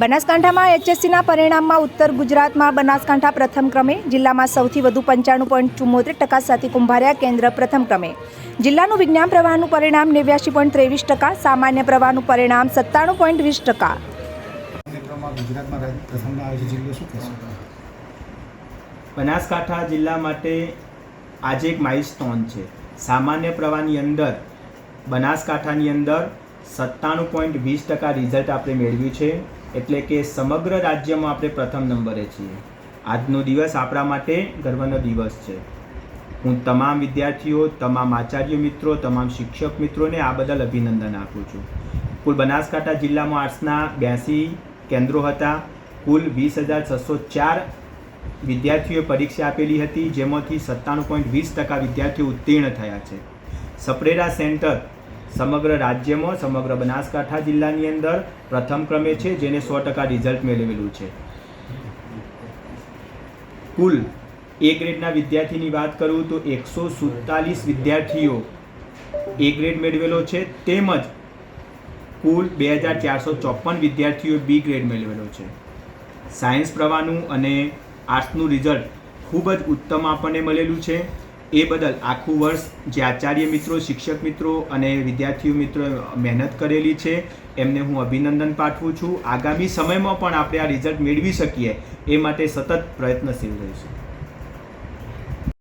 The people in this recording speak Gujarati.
બનાસકાંઠામાં એચએસસીના પરિણામમાં ઉત્તર ગુજરાતમાં બનાસકાંઠા પ્રથમ ક્રમે, જિલ્લામાં સૌથી વધુ 95.74% સાથે કુંભારિયા કેન્દ્ર પ્રથમ ક્રમે. જિલ્લાનું વિજ્ઞાન પ્રવાહનું પરિણામ 89.23%, સામાન્ય પ્રવાહનું પરિણામ 97.20%. બનાસકાંઠા જિલ્લા માટે આજે એક માઇલસ્ટોન છે. સામાન્ય પ્રવાહની અંદર બનાસકાંઠાની અંદર 97.20% રિઝલ્ટ આપણે મેળવ્યું છે, એટલે કે સમગ્ર રાજ્યમાં આપણે પ્રથમ નંબરે છીએ. આજનો દિવસ આપણા માટે ગર્વનો દિવસ છે. હું તમામ વિદ્યાર્થીઓ, તમામ આચાર્ય મિત્રો, તમામ શિક્ષક મિત્રોને આ બદલ અભિનંદન આપું છું. કુલ બનાસકાંઠા જિલ્લામાં આર્ટ્સના 82 કેન્દ્રો હતા. કુલ 20,604 વિદ્યાર્થીઓએ પરીક્ષા આપેલી હતી, જેમાંથી 97.20% વિદ્યાર્થીઓ ઉત્તીર્ણ થયા છે. સપરેરા સેન્ટર સમગ્ર રાજ્યમાં, સમગ્ર બનાસકાંઠા જિલ્લાની અંદર પ્રથમ ક્રમે છે, જેને 100% રિઝલ્ટ મેળવેલું છે. કુલ એ ગ્રેડના વિદ્યાર્થીની વાત કરું તો 147 વિદ્યાર્થીઓ એ ગ્રેડ મેળવેલો છે, તેમજ કુલ 2,454 વિદ્યાર્થીઓ બી ગ્રેડ મેળવેલો છે. સાયન્સ પ્રવાહનું અને આર્ટ્સનું રિઝલ્ટ ખૂબ જ ઉત્તમ આપણને મળેલું છે. એ બદલ આખું વર્ષ જે આચાર્ય મિત્રો, શિક્ષક મિત્રો અને વિદ્યાર્થીઓ મિત્રો મહેનત કરેલી છે, એમને હું અભિનંદન પાઠવું છું. આગામી સમયમાં પણ આપણે આ રિઝલ્ટ મેળવી શકીએ એ માટે સતત પ્રયત્નશીલ રહીશું.